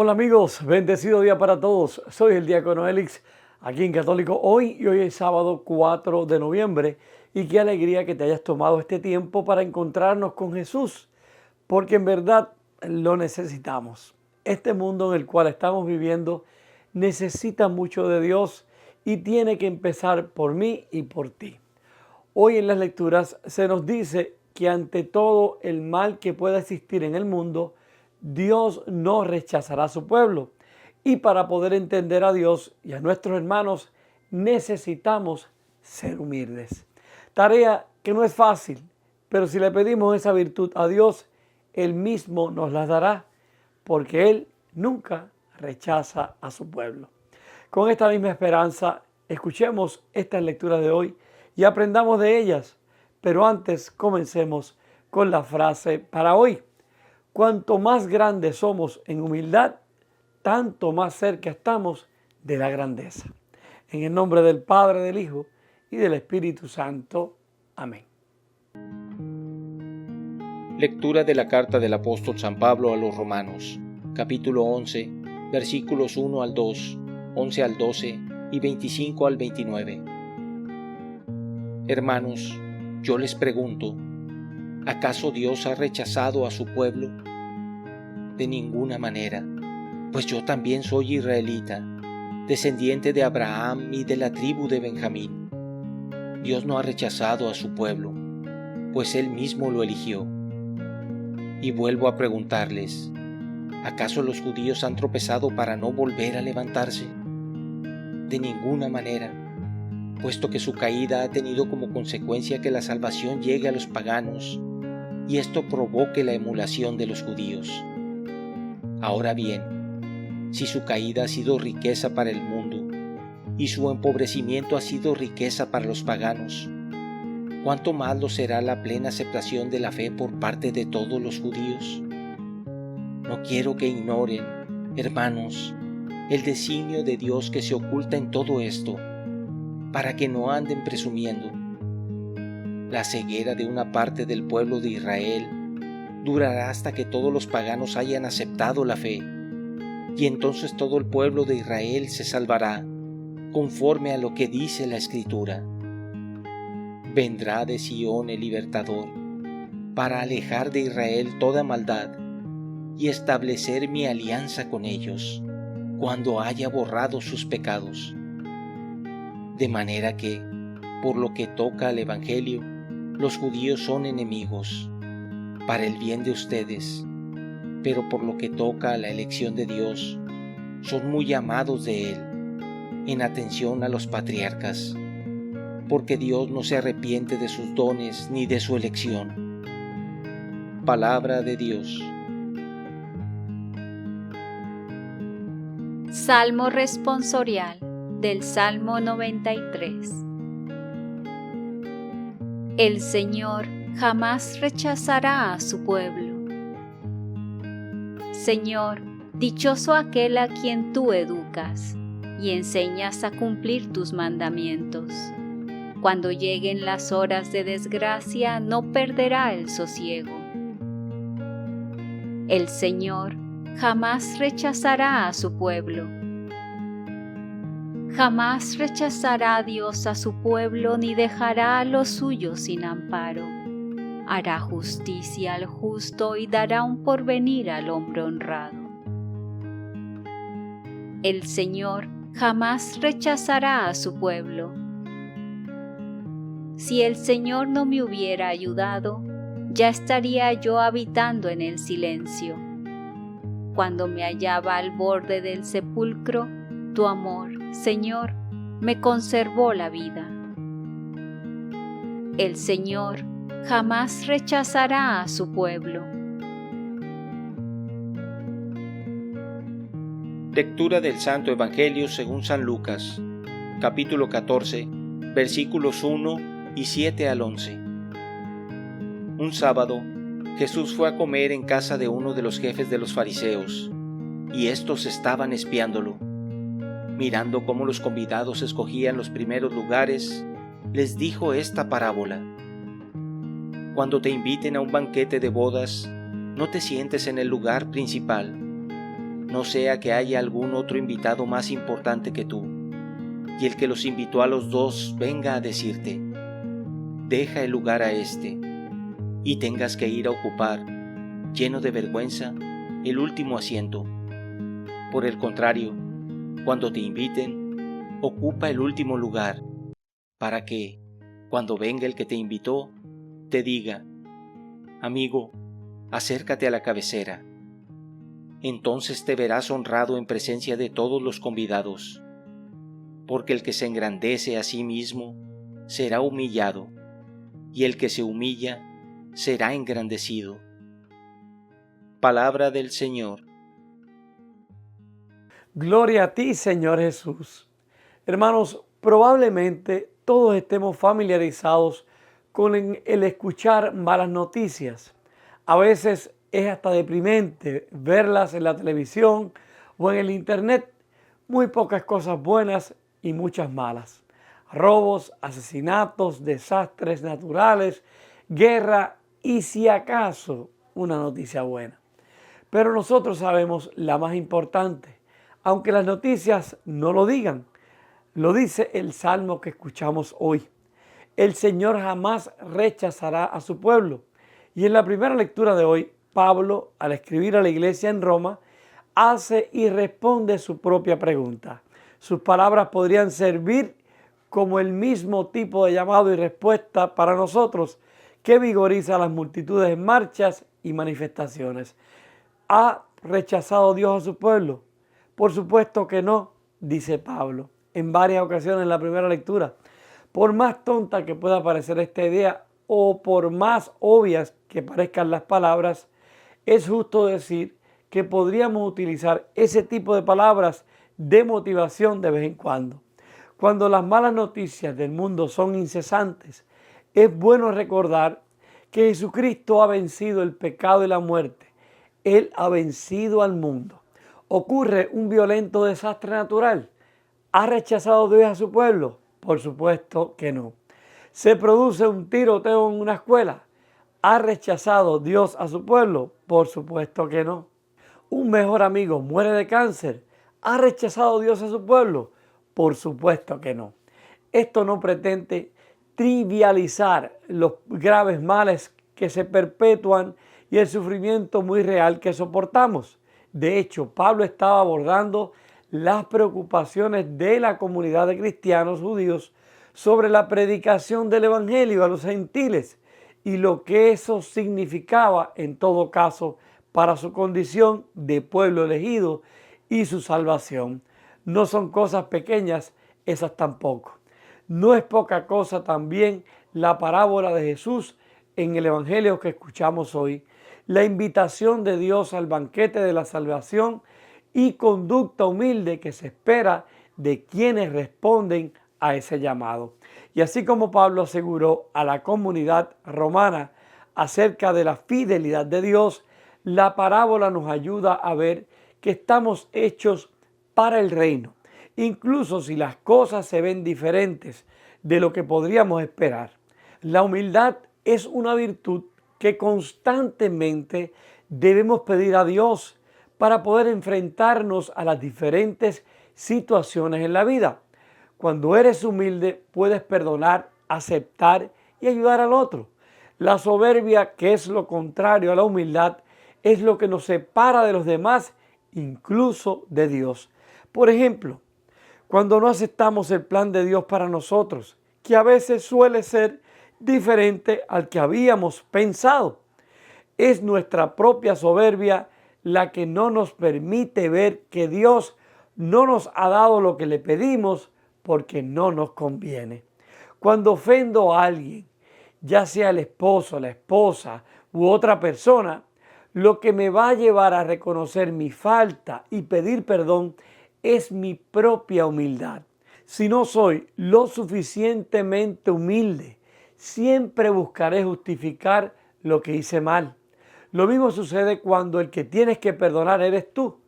Hola amigos, bendecido día para todos. Soy el diácono Elix, aquí en Católico Hoy, y hoy es sábado 4 de noviembre. Y qué alegría que te hayas tomado este tiempo para encontrarnos con Jesús, porque en verdad lo necesitamos. Este mundo en el cual estamos viviendo necesita mucho de Dios y tiene que empezar por mí y por ti. Hoy en las lecturas se nos dice que ante todo el mal que pueda existir en el mundo, Dios no rechazará a su pueblo. Y para poder entender a Dios y a nuestros hermanos, necesitamos ser humildes. Tarea que no es fácil, pero si le pedimos esa virtud a Dios, Él mismo nos la dará, porque Él nunca rechaza a su pueblo. Con esta misma esperanza, escuchemos estas lecturas de hoy y aprendamos de ellas. Pero antes, comencemos con la frase para hoy. Cuanto más grandes somos en humildad, tanto más cerca estamos de la grandeza. En el nombre del Padre, del Hijo y del Espíritu Santo. Amén. Lectura de la carta del apóstol San Pablo a los Romanos, capítulo 11, versículos 1 al 2, 11 al 12 y 25 al 29. Hermanos, yo les pregunto, ¿acaso Dios ha rechazado a su pueblo? De ninguna manera, pues yo también soy israelita, descendiente de Abraham y de la tribu de Benjamín. Dios no ha rechazado a su pueblo, pues Él mismo lo eligió. Y vuelvo a preguntarles, ¿acaso los judíos han tropezado para no volver a levantarse? De ninguna manera, puesto que su caída ha tenido como consecuencia que la salvación llegue a los paganos, y esto provoque la emulación de los judíos. Ahora bien, si su caída ha sido riqueza para el mundo, y su empobrecimiento ha sido riqueza para los paganos, ¿cuánto más lo será la plena aceptación de la fe por parte de todos los judíos? No quiero que ignoren, hermanos, el designio de Dios que se oculta en todo esto, para que no anden presumiendo. La ceguera de una parte del pueblo de Israel durará hasta que todos los paganos hayan aceptado la fe, y entonces todo el pueblo de Israel se salvará, conforme a lo que dice la Escritura. Vendrá de Sión el libertador, para alejar de Israel toda maldad, y establecer mi alianza con ellos, cuando haya borrado sus pecados. De manera que, por lo que toca al Evangelio, los judíos son enemigos, para el bien de ustedes, pero por lo que toca a la elección de Dios, son muy amados de Él, en atención a los patriarcas, porque Dios no se arrepiente de sus dones ni de su elección. Palabra de Dios. Salmo responsorial del Salmo 93. El Señor jamás rechazará a su pueblo. Señor, dichoso aquel a quien tú educas y enseñas a cumplir tus mandamientos. Cuando lleguen las horas de desgracia, no perderá el sosiego. El Señor jamás rechazará a su pueblo. Jamás rechazará Dios a su pueblo ni dejará a los suyos sin amparo. Hará justicia al justo y dará un porvenir al hombre honrado. El Señor jamás rechazará a su pueblo. Si el Señor no me hubiera ayudado, ya estaría yo habitando en el silencio. Cuando me hallaba al borde del sepulcro, tu amor, Señor, me conservó la vida. El Señor jamás rechazará a su pueblo. Lectura del Santo Evangelio según San Lucas, capítulo 14, versículos 1 y 7 al 11. Un sábado, Jesús fue a comer en casa de uno de los jefes de los fariseos, y estos estaban espiándolo. Mirando cómo los convidados escogían los primeros lugares, les dijo esta parábola. Cuando te inviten a un banquete de bodas, no te sientes en el lugar principal, no sea que haya algún otro invitado más importante que tú, y el que los invitó a los dos venga a decirte, deja el lugar a este, y tengas que ir a ocupar, lleno de vergüenza, el último asiento. Por el contrario, cuando te inviten, ocupa el último lugar, para que, cuando venga el que te invitó, te diga, amigo, acércate a la cabecera. Entonces te verás honrado en presencia de todos los convidados, porque el que se engrandece a sí mismo será humillado, y el que se humilla será engrandecido. Palabra del Señor. Gloria a ti, Señor Jesús. Hermanos, probablemente todos estemos familiarizados con el escuchar malas noticias. A veces es hasta deprimente verlas en la televisión o en el internet. Muy pocas cosas buenas y muchas malas. Robos, asesinatos, desastres naturales, guerra y si acaso una noticia buena. Pero nosotros sabemos la más importante, aunque las noticias no lo digan. Lo dice el salmo que escuchamos hoy. El Señor jamás rechazará a su pueblo. Y en la primera lectura de hoy, Pablo, al escribir a la iglesia en Roma, hace y responde su propia pregunta. Sus palabras podrían servir como el mismo tipo de llamado y respuesta para nosotros que vigoriza a las multitudes en marchas y manifestaciones. ¿Ha rechazado Dios a su pueblo? Por supuesto que no, dice Pablo en varias ocasiones en la primera lectura. Por más tonta que pueda parecer esta idea o por más obvias que parezcan las palabras, es justo decir que podríamos utilizar ese tipo de palabras de motivación de vez en cuando. Cuando las malas noticias del mundo son incesantes, es bueno recordar que Jesucristo ha vencido el pecado y la muerte. Él ha vencido al mundo. ¿Ocurre un violento desastre natural? ¿Ha rechazado Dios a su pueblo? Por supuesto que no. ¿Se produce un tiroteo en una escuela? ¿Ha rechazado Dios a su pueblo? Por supuesto que no. ¿Un mejor amigo muere de cáncer? ¿Ha rechazado Dios a su pueblo? Por supuesto que no. Esto no pretende trivializar los graves males que se perpetúan y el sufrimiento muy real que soportamos. De hecho, Pablo estaba abordando las preocupaciones de la comunidad de cristianos judíos sobre la predicación del evangelio a los gentiles y lo que eso significaba en todo caso para su condición de pueblo elegido y su salvación. No son cosas pequeñas esas tampoco. No es poca cosa también la parábola de Jesús en el evangelio que escuchamos hoy, la invitación de Dios al banquete de la salvación y conducta humilde que se espera de quienes responden a ese llamado. Y así como Pablo aseguró a la comunidad romana acerca de la fidelidad de Dios, la parábola nos ayuda a ver que estamos hechos para el reino, incluso si las cosas se ven diferentes de lo que podríamos esperar. La humildad es una virtud que constantemente debemos pedir a Dios para poder enfrentarnos a las diferentes situaciones en la vida. Cuando eres humilde, puedes perdonar, aceptar y ayudar al otro. La soberbia, que es lo contrario a la humildad, es lo que nos separa de los demás, incluso de Dios. Por ejemplo, cuando no aceptamos el plan de Dios para nosotros, que a veces suele ser diferente al que habíamos pensado. Es nuestra propia soberbia la que no nos permite ver que Dios no nos ha dado lo que le pedimos porque no nos conviene. Cuando ofendo a alguien, ya sea el esposo, la esposa u otra persona, lo que me va a llevar a reconocer mi falta y pedir perdón es mi propia humildad. Si no soy lo suficientemente humilde, siempre buscaré justificar lo que hice mal. Lo mismo sucede cuando el que tienes que perdonar eres tú.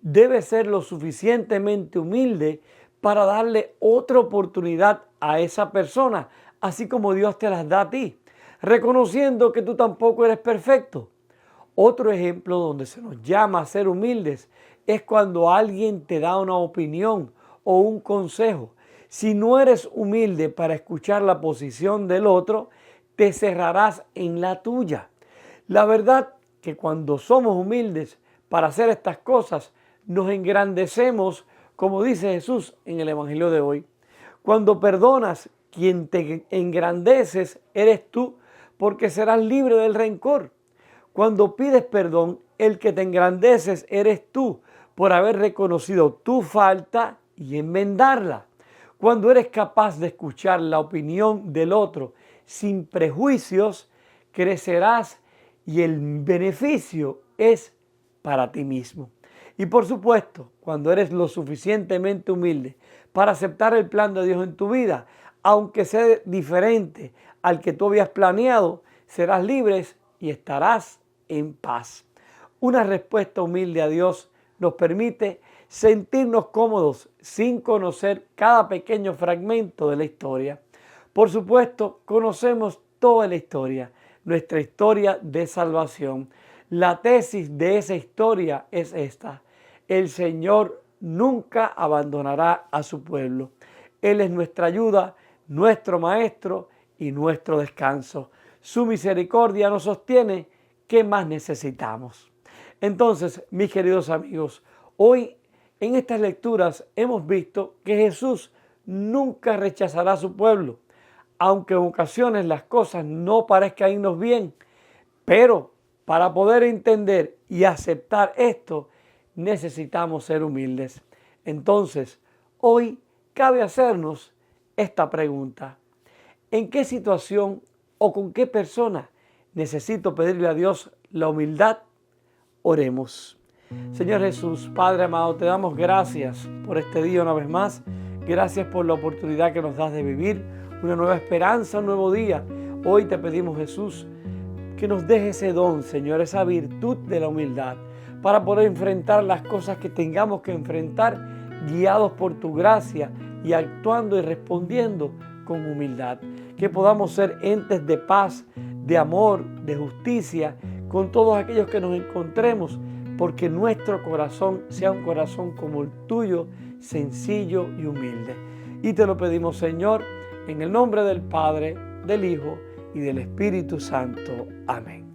Debes ser lo suficientemente humilde para darle otra oportunidad a esa persona, así como Dios te las da a ti, reconociendo que tú tampoco eres perfecto. Otro ejemplo donde se nos llama a ser humildes es cuando alguien te da una opinión o un consejo. Si no eres humilde para escuchar la posición del otro, te cerrarás en la tuya. La verdad que cuando somos humildes para hacer estas cosas, nos engrandecemos, como dice Jesús en el Evangelio de hoy. Cuando perdonas, quien te engrandeces eres tú, porque serás libre del rencor. Cuando pides perdón, el que te engrandeces eres tú, por haber reconocido tu falta y enmendarla. Cuando eres capaz de escuchar la opinión del otro sin prejuicios, crecerás y el beneficio es para ti mismo. Y por supuesto, cuando eres lo suficientemente humilde para aceptar el plan de Dios en tu vida, aunque sea diferente al que tú habías planeado, serás libre y estarás en paz. Una respuesta humilde a Dios nos permite sentirnos cómodos sin conocer cada pequeño fragmento de la historia. Por supuesto, conocemos toda la historia, nuestra historia de salvación. La tesis de esa historia es esta: el Señor nunca abandonará a su pueblo. Él es nuestra ayuda, nuestro maestro y nuestro descanso. Su misericordia nos sostiene. ¿Qué más necesitamos? Entonces, mis queridos amigos, hoy en estas lecturas hemos visto que Jesús nunca rechazará a su pueblo, aunque en ocasiones las cosas no parezcan irnos bien. Pero para poder entender y aceptar esto, necesitamos ser humildes. Entonces, hoy cabe hacernos esta pregunta: ¿en qué situación o con qué persona necesito pedirle a Dios la humildad? Oremos. Señor Jesús, Padre amado, te damos gracias por este día una vez más. Gracias por la oportunidad que nos das de vivir una nueva esperanza, un nuevo día. Hoy te pedimos, Jesús, que nos dejes ese don, Señor, esa virtud de la humildad, para poder enfrentar las cosas que tengamos que enfrentar, guiados por tu gracia y actuando y respondiendo con humildad. Que podamos ser entes de paz, de amor, de justicia con todos aquellos que nos encontremos, porque nuestro corazón sea un corazón como el tuyo, sencillo y humilde. Y te lo pedimos, Señor, en el nombre del Padre, del Hijo y del Espíritu Santo. Amén.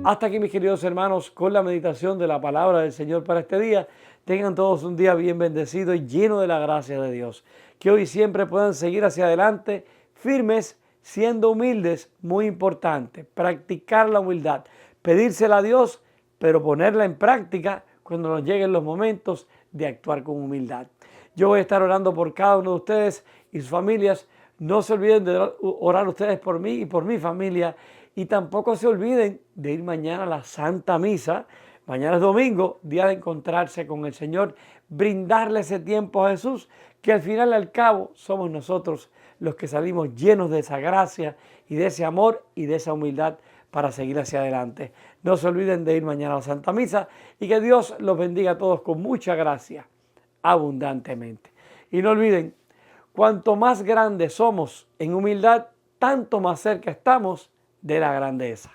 Hasta aquí, mis queridos hermanos, con la meditación de la palabra del Señor para este día. Tengan todos un día bien bendecido y lleno de la gracia de Dios. Que hoy siempre puedan seguir hacia adelante, firmes, siendo humildes. Muy importante, practicar la humildad, pedírsela a Dios, pero ponerla en práctica cuando nos lleguen los momentos de actuar con humildad. Yo voy a estar orando por cada uno de ustedes y sus familias. No se olviden de orar ustedes por mí y por mi familia. Y tampoco se olviden de ir mañana a la Santa Misa. Mañana es domingo, día de encontrarse con el Señor, brindarle ese tiempo a Jesús, que al final y al cabo somos nosotros los que salimos llenos de esa gracia y de ese amor y de esa humildad para seguir hacia adelante. No se olviden de ir mañana a la Santa Misa y que Dios los bendiga a todos con mucha gracia, abundantemente. Y no olviden, cuanto más grandes somos en humildad, tanto más cerca estamos de la grandeza.